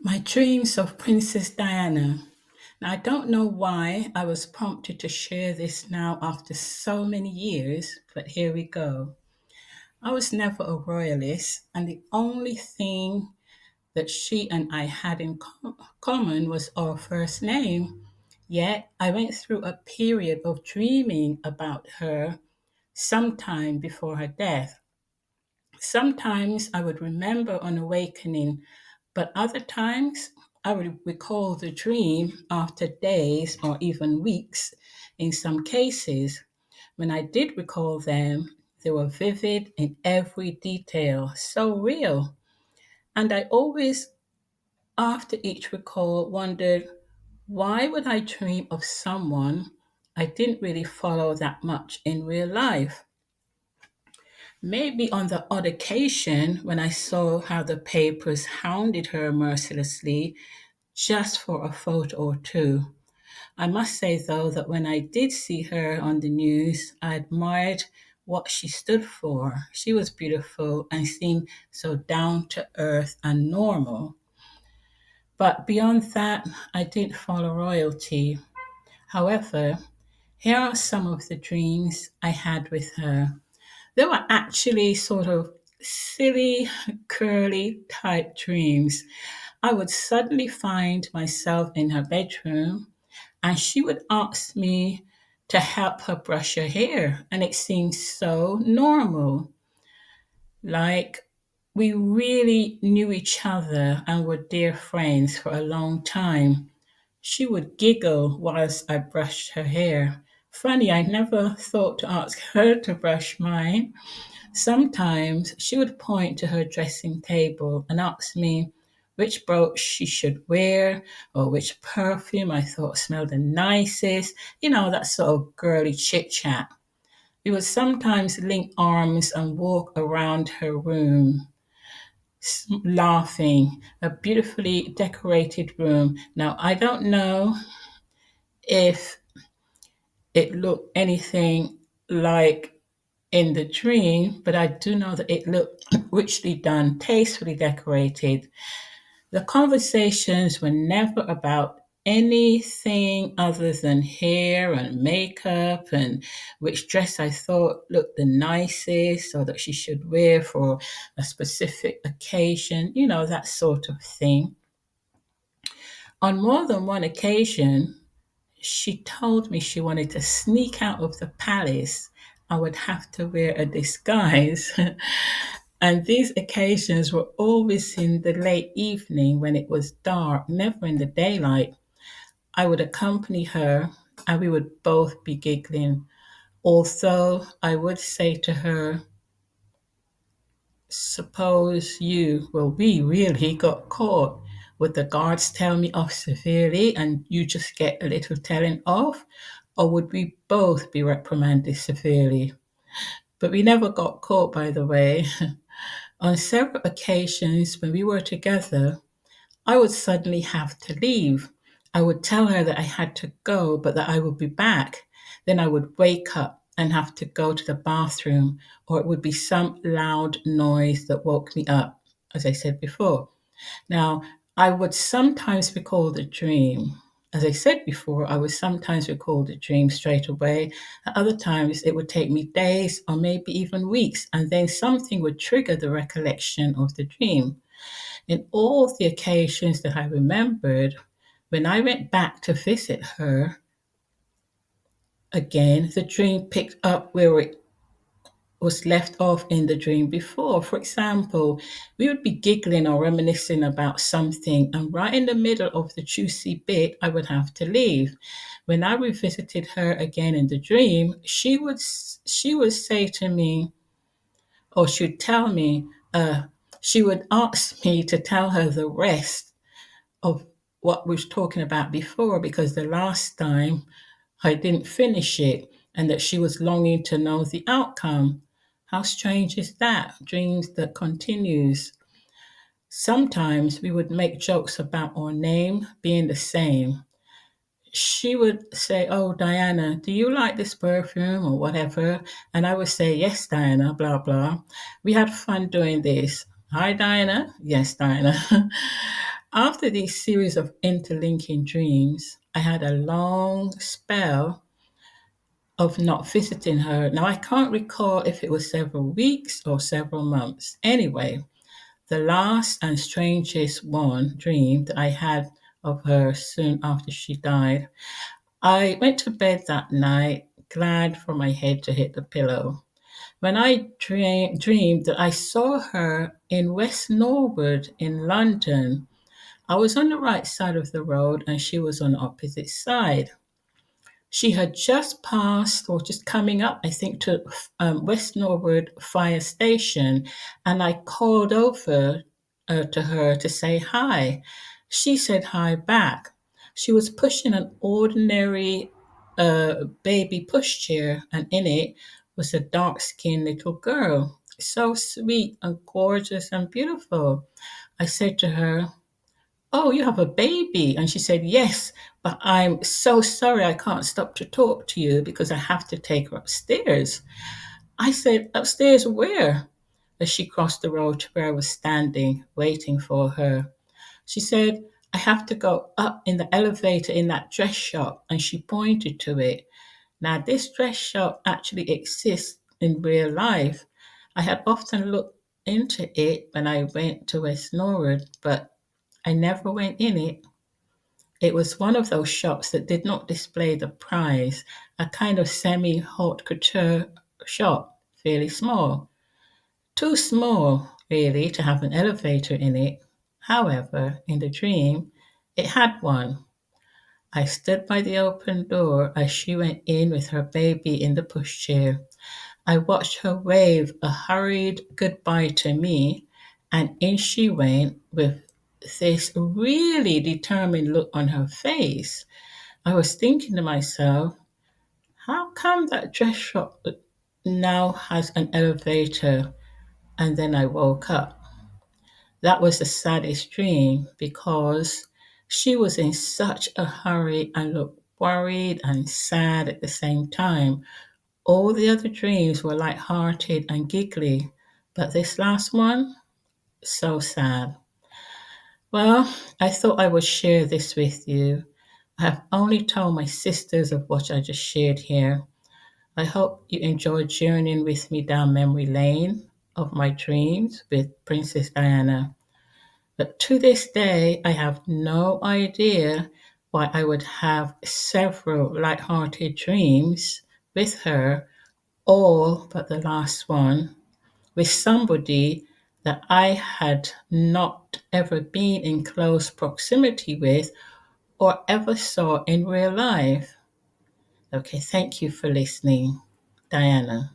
My dreams of Princess Diana. Now, I don't know why I was prompted to share this now after so many years, but here we go. I was never a royalist, and the only thing that she and I had in common was our first name. Yet, I went through a period of dreaming about her sometime before her death. Sometimes I would remember on awakening, but other times I would recall the dream after days or even weeks in some cases. When I did recall them, they were vivid in every detail, so real. And I always, after each recall, wondered why would I dream of someone I didn't really follow that much in real life? Maybe on the odd occasion when I saw how the papers hounded her mercilessly just for a photo or two. I must say, though, that when I did see her on the news, I admired what she stood for. She was beautiful and seemed so down to earth and normal. But beyond that, I didn't follow royalty. However, here are some of the dreams I had with her. They were actually sort of silly, curly type dreams. I would suddenly find myself in her bedroom and she would ask me to help her brush her hair. And it seemed so normal. Like we really knew each other and were dear friends for a long time. She would giggle whilst I brushed her hair. Funny, I never thought to ask her to brush mine. Sometimes she would point to her dressing table and ask me which brooch she should wear or which perfume I thought smelled the nicest, that sort of girly chit chat. We would sometimes link arms and walk around her room, laughing, a beautifully decorated room. Now, I don't know if it looked anything like in the dream, but I do know that it looked richly done, tastefully decorated. The conversations were never about anything other than hair and makeup and which dress I thought looked the nicest or that she should wear for a specific occasion, that sort of thing. On more than one occasion, she told me she wanted to sneak out of the palace. I would have to wear a disguise. And these occasions were always in the late evening when it was dark, never in the daylight. I would accompany her and we would both be giggling. Although I would say to her, suppose we really got caught. Would the guards tell me off severely and you just get a little telling off? Or would we both be reprimanded severely? But we never got caught, by the way. On several occasions when we were together, I would suddenly have to leave. I would tell her that I had to go, but that I would be back. Then I would wake up and have to go to the bathroom, or it would be some loud noise that woke me up, as I said before. Now, I would sometimes recall the dream. As I said before, I would sometimes recall the dream straight away. At other times, it would take me days or maybe even weeks, and then something would trigger the recollection of the dream. In all the occasions that I remembered, when I went back to visit her again, the dream picked up where it was left off in the dream before. For example, we would be giggling or reminiscing about something, and right in the middle of the juicy bit, I would have to leave. When I revisited her again in the dream, she would say to me, or she'd tell me, she would ask me to tell her the rest of what we was talking about before because the last time I didn't finish it and that she was longing to know the outcome. How strange is that? Dreams that continues. Sometimes we would make jokes about our name being the same. She would say, "Oh, Diana, do you like this perfume or whatever?" And I would say, "Yes, Diana, blah, blah." We had fun doing this. Hi, Diana. Yes, Diana. After these series of interlinking dreams, I had a long spell of not visiting her. Now, I can't recall if it was several weeks or several months. Anyway, the last and strangest one dream that I had of her soon after she died, I went to bed that night, glad for my head to hit the pillow. When I dreamed that I saw her in West Norwood in London, I was on the right side of the road and she was on the opposite side. She had just passed or just coming up, I think, to West Norwood Fire Station, and I called over to her to say hi. She said hi back. She was pushing an ordinary baby pushchair, and in it was a dark skinned little girl. So sweet and gorgeous and beautiful. I said to her, "Oh, you have a baby?" And she said, "Yes, but I'm so sorry I can't stop to talk to you because I have to take her upstairs." I said, "Upstairs where?" As she crossed the road to where I was standing, waiting for her. She said, "I have to go up in the elevator in that dress shop." And she pointed to it. Now, this dress shop actually exists in real life. I had often looked into it when I went to West Norwood, but I never went in it. It was one of those shops that did not display the price, a kind of semi haute couture shop, fairly small. Too small, really, to have an elevator in it. However, in the dream, it had one. I stood by the open door as she went in with her baby in the pushchair. I watched her wave a hurried goodbye to me, and in she went with this really determined look on her face. I was thinking to myself, how come that dress shop now has an elevator? And then I woke up. That was the saddest dream because she was in such a hurry and looked worried and sad at the same time. All the other dreams were light-hearted and giggly, but this last one, so sad. Well, I thought I would share this with you. I have only told my sisters of what I just shared here. I hope you enjoyed journeying with me down memory lane of my dreams with Princess Diana. But to this day, I have no idea why I would have several light-hearted dreams with her, all but the last one, with somebody that I had not ever been in close proximity with or ever saw in real life. Okay, thank you for listening, Diana.